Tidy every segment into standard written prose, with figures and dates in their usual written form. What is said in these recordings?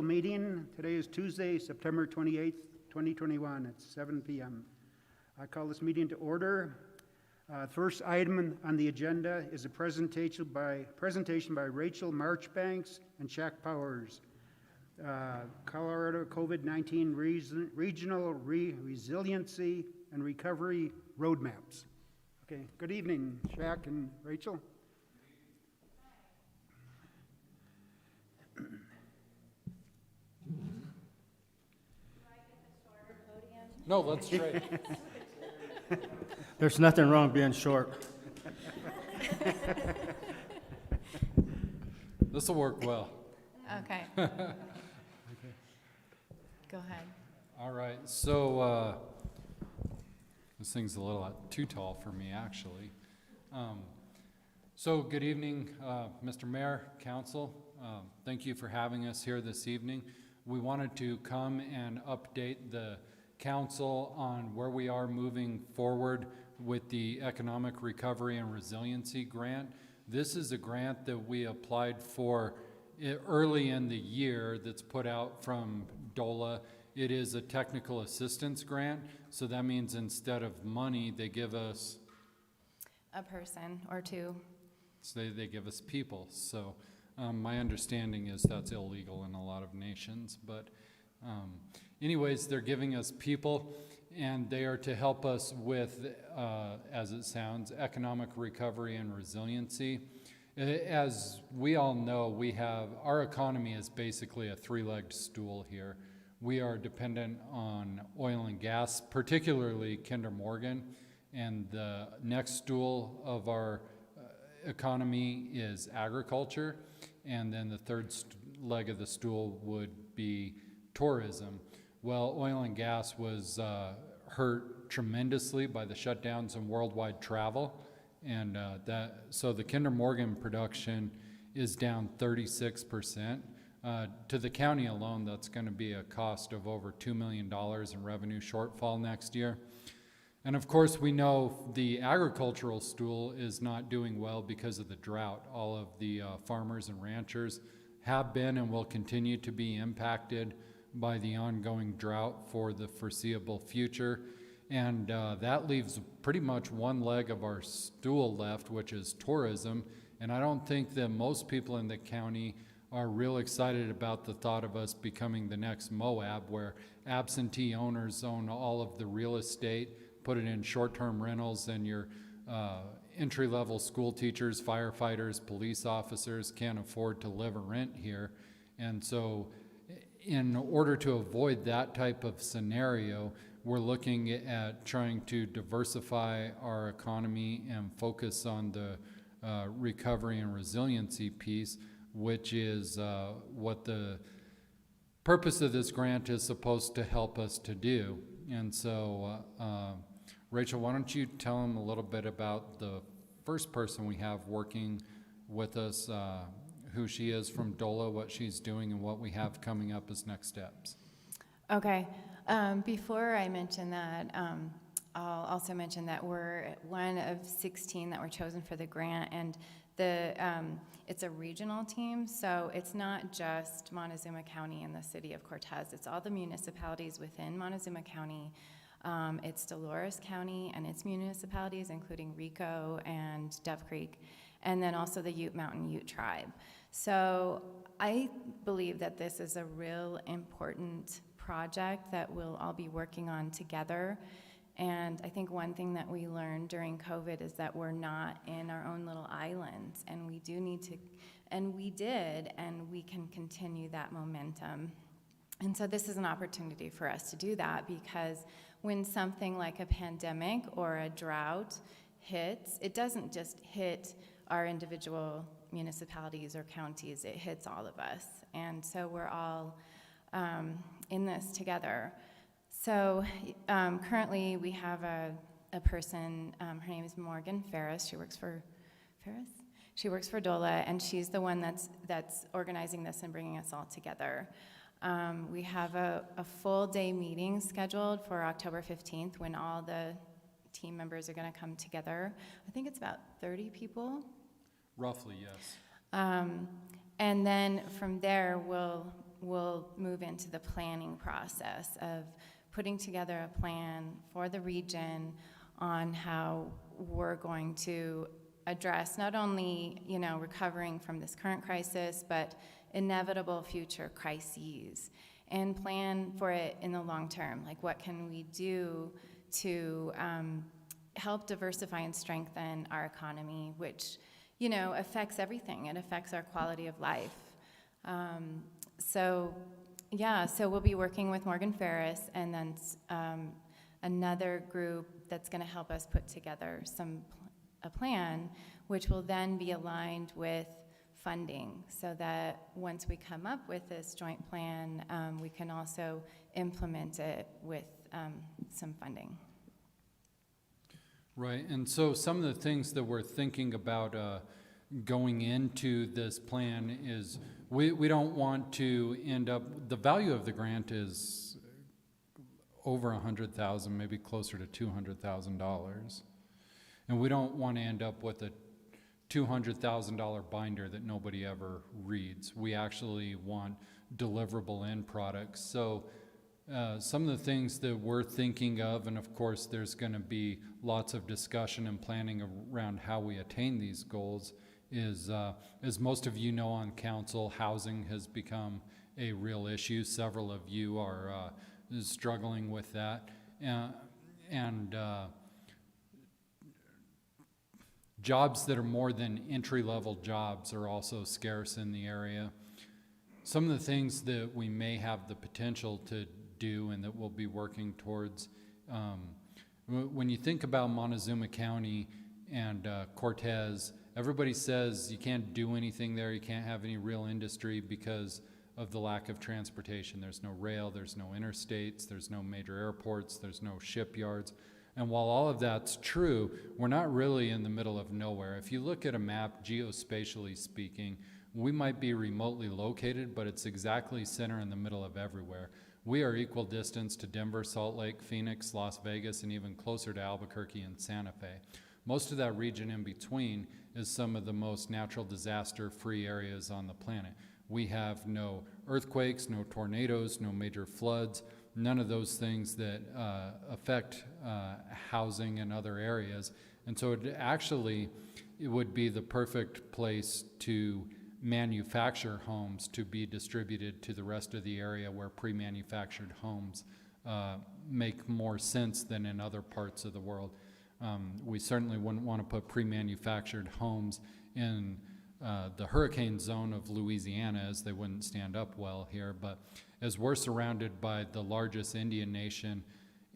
Meeting. Today is Tuesday, September 28th, 2021 at 7 p.m. I call this meeting to order. First item on the agenda is a presentation by Rachel Marchbanks and Shaq Powers, Colorado COVID-19 Regional Resiliency and Recovery Roadmaps. Okay, good evening, Shaq and Rachel. No, let's trade. There's nothing wrong being short. This will work well. Okay. Go ahead. All right, so this thing's a little too tall for me, actually. So good evening, Mr. Mayor, Council. Thank you for having us here this evening. We wanted to come and update the Council on where we are moving forward with the Economic Recovery and Resiliency Grant. This is a grant that we applied for early in the year that's put out from DOLA. It is a technical assistance grant, so that means instead of money, they give us A person or two. So they give us people. So my understanding is that's illegal in a lot of nations, but anyways, they're giving us people, and they are to help us with, as it sounds, economic recovery and resiliency. As we all know, our economy is basically a three-legged stool here. We are dependent on oil and gas, particularly Kinder Morgan, and the next stool of our economy is agriculture, and then the third leg of the stool would be tourism. Well, oil and gas was hurt tremendously by the shutdowns in worldwide travel, and so the Kinder Morgan production is down 36%. To the county alone, that's going to be a cost of over $2 million in revenue shortfall next year. And of course, we know the agricultural stool is not doing well because of the drought. All of the farmers and ranchers have been and will continue to be impacted by the ongoing drought for the foreseeable future. And that leaves pretty much one leg of our stool left, which is tourism. And I don't think that most people in the county are real excited about the thought of us becoming the next Moab, where absentee owners own all of the real estate, put it in short-term rentals, and your entry-level school teachers, firefighters, police officers can't afford to live or rent here. And so in order to avoid that type of scenario, we're looking at trying to diversify our economy and focus on the recovery and resiliency piece, which is what the purpose of this grant is supposed to help us to do. And so, Rachel, why don't you tell them a little bit about the first person we have working with us, who she is from DOLA, what she's doing, and what we have coming up as next steps. Okay. Before I mention that, I'll also mention that we're one of 16 that were chosen for the grant, and it's a regional team, so it's not just Montezuma County and the city of Cortez. It's all the municipalities within Montezuma County. It's Dolores County and its municipalities, including Rico and Dove Creek, and then also the Ute Mountain Ute Tribe. So I believe that this is a real important project that we'll all be working on together. And I think one thing that we learned during COVID is that we're not in our own little islands, and we do need to, and we did, and we can continue that momentum. And so this is an opportunity for us to do that, because when something like a pandemic or a drought hits, it doesn't just hit our individual municipalities or counties, it hits all of us. And so we're all in this together. So currently we have a person, her name is Morgan Ferris. She works for DOLA, and she's the one that's organizing this and bringing us all together. We have a full day meeting scheduled for October 15th when all the team members are going to come together. I think it's about 30 people. Roughly, yes. And then from there, we'll move into the planning process of putting together a plan for the region on how we're going to address not only, recovering from this current crisis, but inevitable future crises, and plan for it in the long term. Like, what can we do to help diversify and strengthen our economy, which, affects everything. It affects our quality of life. So we'll be working with Morgan Ferris and then another group that's going to help us put together a plan, which will then be aligned with funding, so that once we come up with this joint plan, we can also implement it with some funding. Right, and so some of the things that we're thinking about going into this plan is we don't want to end up, the value of the grant is over $100,000, maybe closer to $200,000. And we don't want to end up with a $200,000 binder that nobody ever reads. We actually want deliverable end products. So some of the things that we're thinking of, and of course there's going to be lots of discussion and planning around how we attain these goals, is as most of you know on council, housing has become a real issue. Several of you are struggling with that. And jobs that are more than entry-level jobs are also scarce in the area. Some of the things that we may have the potential to do and that we'll be working towards, when you think about Montezuma County and Cortez, everybody says you can't do anything there, you can't have any real industry because of the lack of transportation. There's no rail, there's no interstates, there's no major airports, there's no shipyards. And while all of that's true, we're not really in the middle of nowhere. If you look at a map, geospatially speaking, we might be remotely located, but it's exactly center in the middle of everywhere. We are equal distance to Denver, Salt Lake, Phoenix, Las Vegas, and even closer to Albuquerque and Santa Fe. Most of that region in between is some of the most natural disaster-free areas on the planet. We have no earthquakes, no tornadoes, no major floods, none of those things that affect housing in other areas. And so it would be the perfect place to manufacture homes to be distributed to the rest of the area where pre-manufactured homes make more sense than in other parts of the world. We certainly wouldn't want to put pre-manufactured homes in the hurricane zone of Louisiana, as they wouldn't stand up well here, but as we're surrounded by the largest Indian nation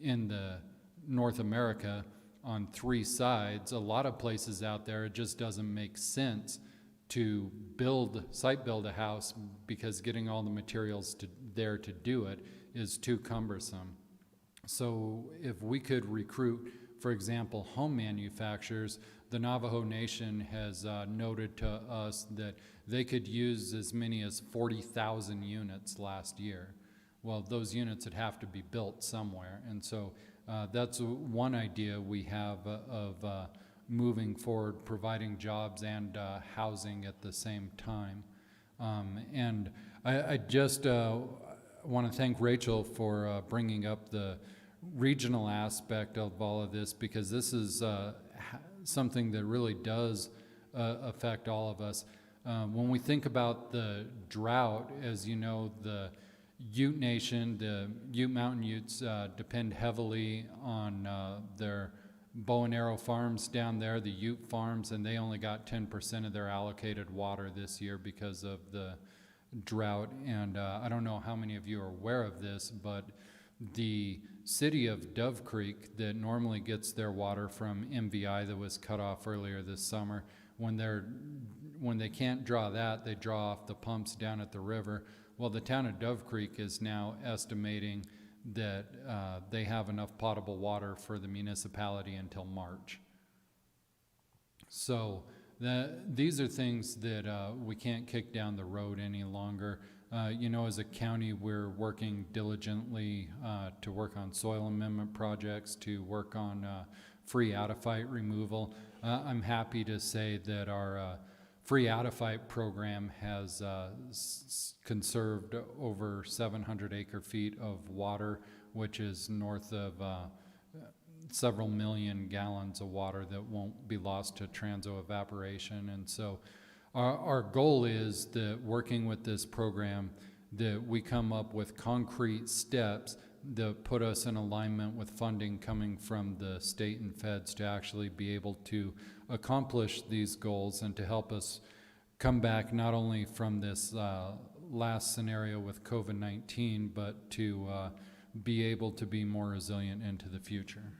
in the North America on 3 sides, a lot of places out there it just doesn't make sense to site build a house because getting all the materials there to do it is too cumbersome. So if we could recruit, for example, home manufacturers, the Navajo Nation has noted to us that they could use as many as 40,000 units last year. Well, those units would have to be built somewhere. And so that's one idea we have of moving forward, providing jobs and housing at the same time. And I just want to thank Rachel for bringing up the regional aspect of all of this, because this is something that really does affect all of us. When we think about the drought, as you know, the Ute Nation, the Ute Mountain Utes depend heavily on their bow and arrow farms down there, the Ute farms, and they only got 10% of their allocated water this year because of the drought. And I don't know how many of you are aware of this, but the city of Dove Creek that normally gets their water from MVI that was cut off earlier this summer, when they can't draw that, they draw off the pumps down at the river. Well, the town of Dove Creek is now estimating that they have enough potable water for the municipality until March. So these are things that we can't kick down the road any longer. As a county, we're working diligently to work on soil amendment projects, to work on free out-of-fight removal. I'm happy to say that our Free Out of Fight program has conserved over 700 acre feet of water, which is north of several million gallons of water that won't be lost to transoevaporation. And so our goal is that working with this program, that we come up with concrete steps that put us in alignment with funding coming from the state and feds to actually be able to accomplish these goals and to help us come back not only from this last scenario with COVID-19, but to be able to be more resilient into the future.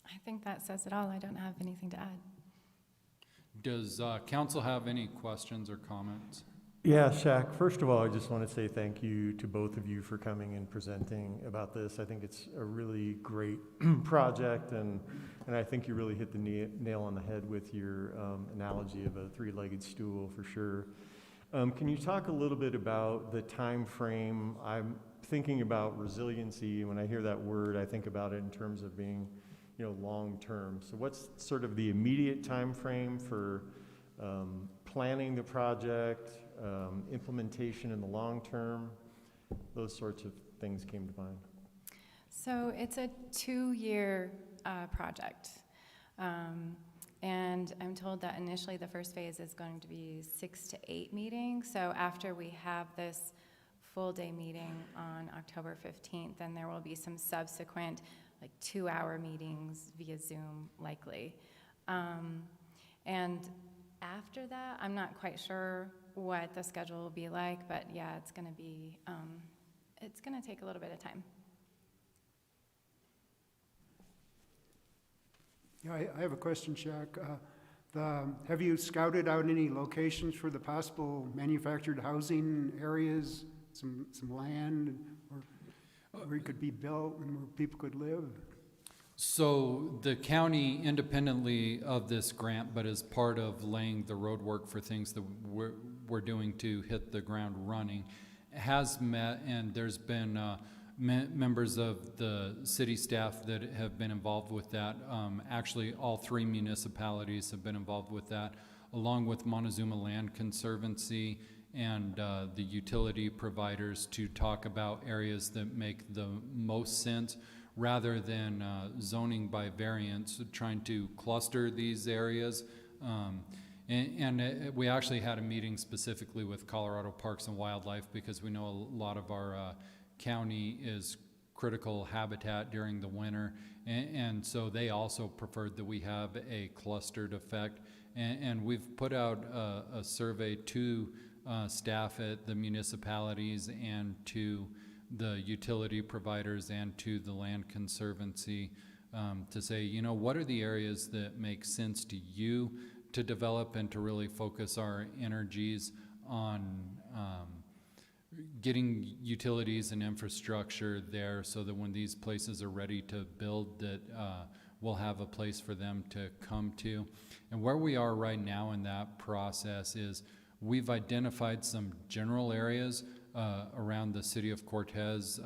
I think that says it all. I don't have anything to add. Does council have any questions or comments? Yeah, Shaq, first of all, I just want to say thank you to both of you for coming and presenting about this. I think it's a really great project, and I think you really hit the nail on the head with your analogy of a three-legged stool for sure. Can you talk a little bit about the time frame? I'm thinking about resiliency. When I hear that word, I think about it in terms of being, long term. So what's sort of the immediate time frame for planning the project, implementation in the long term? Those sorts of things came to mind. So it's a 2-year project. And I'm told that initially the first phase is going to be 6 to 8 meetings. So after we have this full day meeting on October 15th, then there will be some subsequent 2-hour meetings via Zoom likely. And after that, I'm not quite sure what the schedule will be like, but yeah, it's going to take a little bit of time. Yeah, I have a question, Shaq. Have you scouted out any locations for the possible manufactured housing areas, some land where it could be built and where people could live? So the county, independently of this grant, but as part of laying the roadwork for things that we're doing to hit the ground running, has met, and there's been members of the city staff that have been involved with that. Actually, all 3 municipalities have been involved with that, along with Montezuma Land Conservancy and the utility providers, to talk about areas that make the most sense rather than zoning by variance, trying to cluster these areas. We actually had a meeting specifically with Colorado Parks and Wildlife because we know a lot of our county is critical habitat during the winter, and so they also preferred that we have a clustered effect. And we've put out a survey to staff at the municipalities and to the utility providers and to the Land Conservancy to say, what are the areas that make sense to you to develop and to really focus our energies on getting utilities and infrastructure there so that when these places are ready to build, that we'll have a place for them to come to. And where we are right now in that process is we've identified some general areas around the city of Cortez,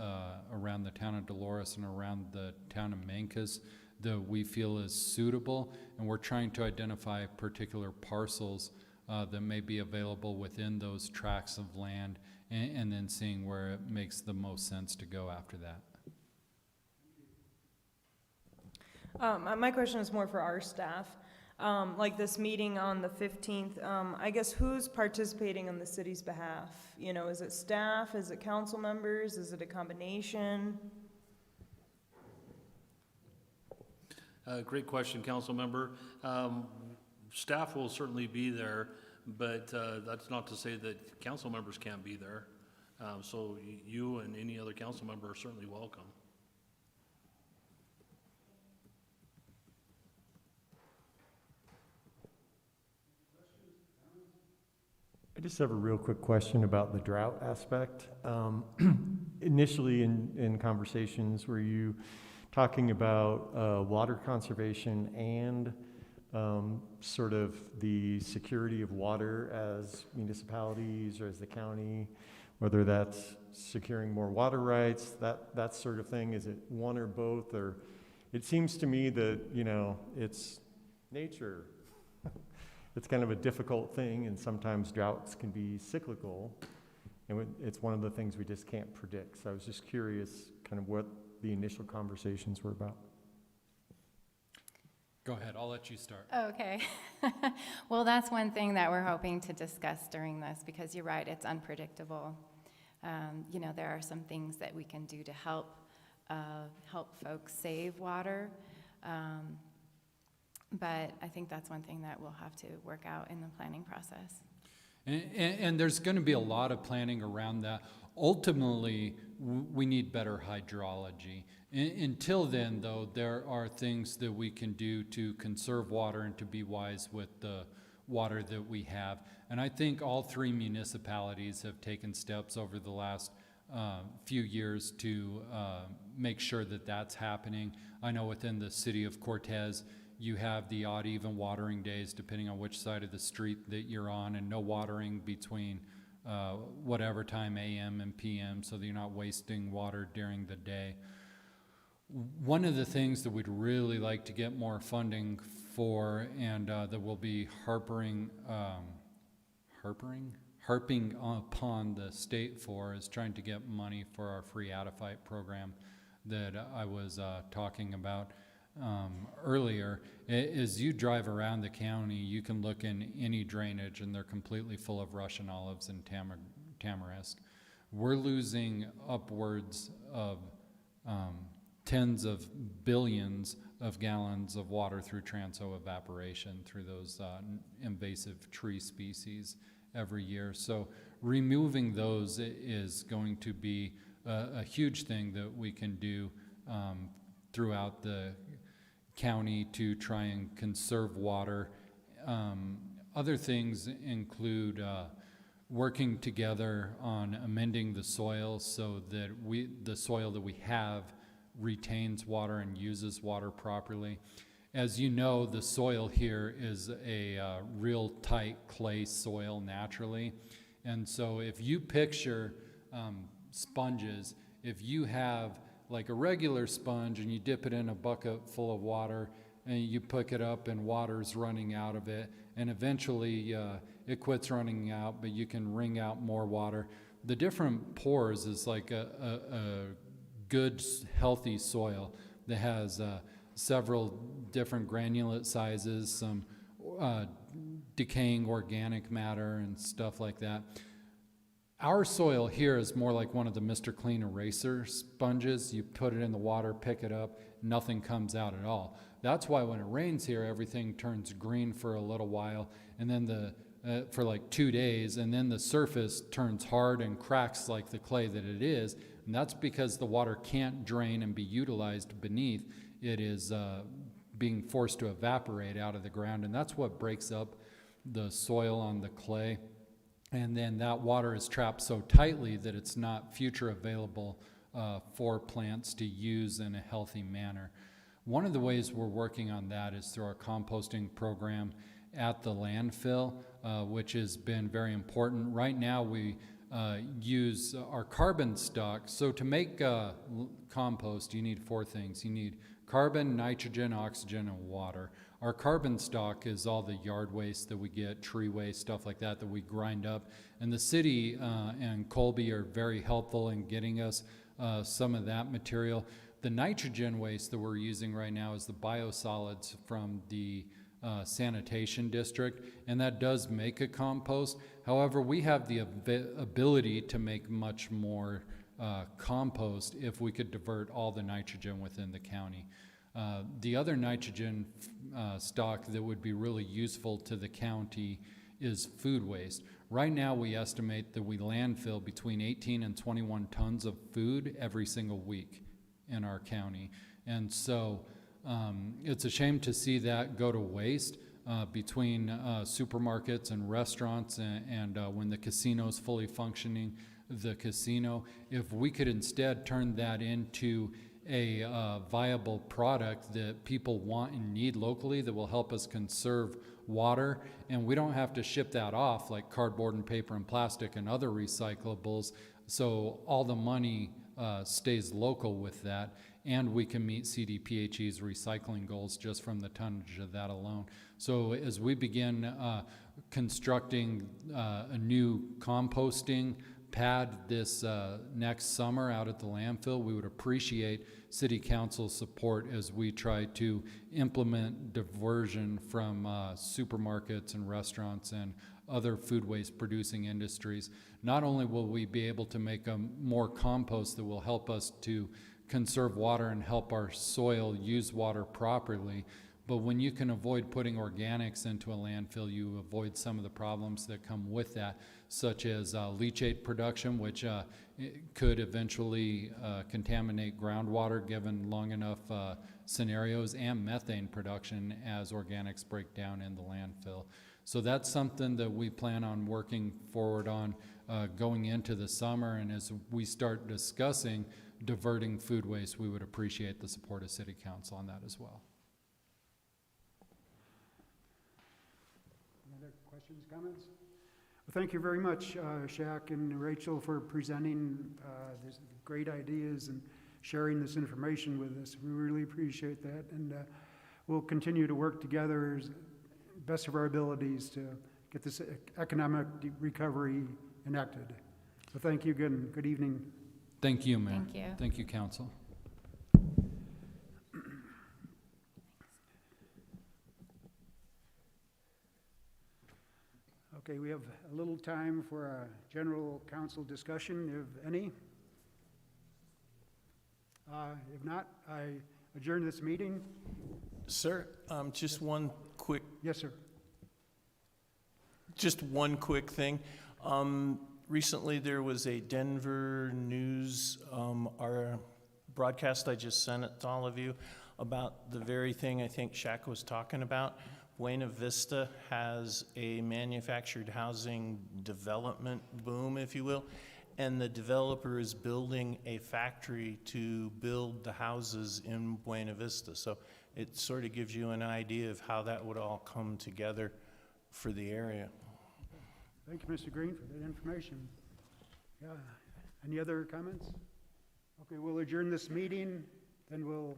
around the town of Dolores, and around the town of Mancos that we feel is suitable, and we're trying to identify particular parcels that may be available within those tracts of land, and then seeing where it makes the most sense to go after that. My question is more for our staff. Like this meeting on the 15th, I guess who's participating on the city's behalf? Is it staff? Is it council members? Is it a combination? Great question, council member. Staff will certainly be there, but that's not to say that council members can't be there. So you and any other council member are certainly welcome. I just have a real quick question about the drought aspect. Initially in conversations, were you talking about water conservation and sort of the security of water as municipalities or as the county, whether that's securing more water rights, that sort of thing? Is it one or both? Or it seems to me that, it's nature. it's kind of a difficult thing, and sometimes droughts can be cyclical, and it's one of the things we just can't predict. So I was just curious kind of what the initial conversations were about. Go ahead, I'll let you start. Okay. Well, that's one thing that we're hoping to discuss during this, because you're right, it's unpredictable. You know, there are some things that we can do to help folks save water. But I think that's one thing that we'll have to work out in the planning process. And there's going to be a lot of planning around that. Ultimately, we need better hydrology. Until then, though, there are things that we can do to conserve water and to be wise with the water that we have. And I think all three municipalities have taken steps over the last few years to make sure that that's happening. I know within the city of Cortez, you have the odd even watering days depending on which side of the street that you're on, and no watering between whatever time AM and PM, so that you're not wasting water during the day. One of the things that we'd really like to get more funding for, and that we'll be harping upon the state for, is trying to get money for our free Adafite program that I was talking about earlier. As you drive around the county, you can look in any drainage and they're completely full of Russian olives and tamarisk. We're losing upwards of tens of billions of gallons of water through transo-evaporation through those invasive tree species every year. So removing those is going to be a huge thing that we can do throughout the county to try and conserve water. Other things include working together on amending the soil so that the soil that we have retains water and uses water properly. As you know, the soil here is a real tight clay soil naturally. And so if you picture sponges, if you have like a regular sponge and you dip it in a bucket full of water and you pick it up and water's running out of it, and eventually it quits running out, but you can wring out more water. The different pores is like a good, healthy soil that has several different granulate sizes, some decaying organic matter and stuff like that. Our soil here is more like one of the Mr. Clean eraser sponges. You put it in the water, pick it up, nothing comes out at all. That's why when it rains here, everything turns green for a little while, and then for like 2 days, and then the surface turns hard and cracks like the clay that it is, and that's because the water can't drain and be utilized beneath. It is being forced to evaporate out of the ground, and that's what breaks up the soil on the clay. And then that water is trapped so tightly that it's not future available for plants to use in a healthy manner. One of the ways we're working on that is through our composting program at the landfill, which has been very important. Right now we use our carbon stock. So to make compost, you need 4 things. You need carbon, nitrogen, oxygen, and water. Our carbon stock is all the yard waste that we get, tree waste, stuff like that we grind up. And the city and Colby are very helpful in getting us some of that material. The nitrogen waste that we're using right now is the biosolids from the sanitation district, and that does make a compost. However, we have the ability to make much more compost if we could divert all the nitrogen within the county. The other nitrogen stock that would be really useful to the county is food waste. Right now we estimate that we landfill between 18 and 21 tons of food every single week in our county. And so it's a shame to see that go to waste between supermarkets and restaurants, and when the casino's fully functioning, the casino. If we could instead turn that into a viable product that people want and need locally that will help us conserve water, and we don't have to ship that off like cardboard and paper and plastic and other recyclables, so all the money stays local with that. and we can meet CDPHE's recycling goals just from the tonnage of that alone. So as we begin constructing a new composting pad this next summer out at the landfill, we would appreciate City Council's support as we try to implement diversion from supermarkets and restaurants and other food waste producing industries. Not only will we be able to make more compost that will help us to conserve water and help our soil use water properly, but when you can avoid putting organics into a landfill, you avoid some of the problems that come with that, such as leachate production, which could eventually contaminate groundwater given long enough scenarios, and methane production as organics break down in the landfill. So that's something that we plan on working forward on going into the summer, and as we start discussing diverting food waste, we would appreciate the support of City Council on that as well. Any other questions, comments? Well, thank you very much, Shaq and Rachel, for presenting these great ideas and sharing this information with us. We really appreciate that, and we'll continue to work together as best of our abilities to get this economic recovery enacted. So thank you again. Good evening. Thank you, Mayor. Thank you. Thank you, Council. Okay, we have a little time for a general council discussion, if any. If not, I adjourn this meeting. Sir, just one quick, Yes, sir. just one quick thing. Recently, there was a Denver News, our broadcast, I just sent it to all of you, about the very thing I think Shaq was talking about. Buena Vista has a manufactured housing development boom, if you will, and the developer is building a factory to build the houses in Buena Vista. So it sort of gives you an idea of how that would all come together for the area. Thank you, Mr. Green, for that information. Yeah. Any other comments? Okay, we'll adjourn this meeting, then we'll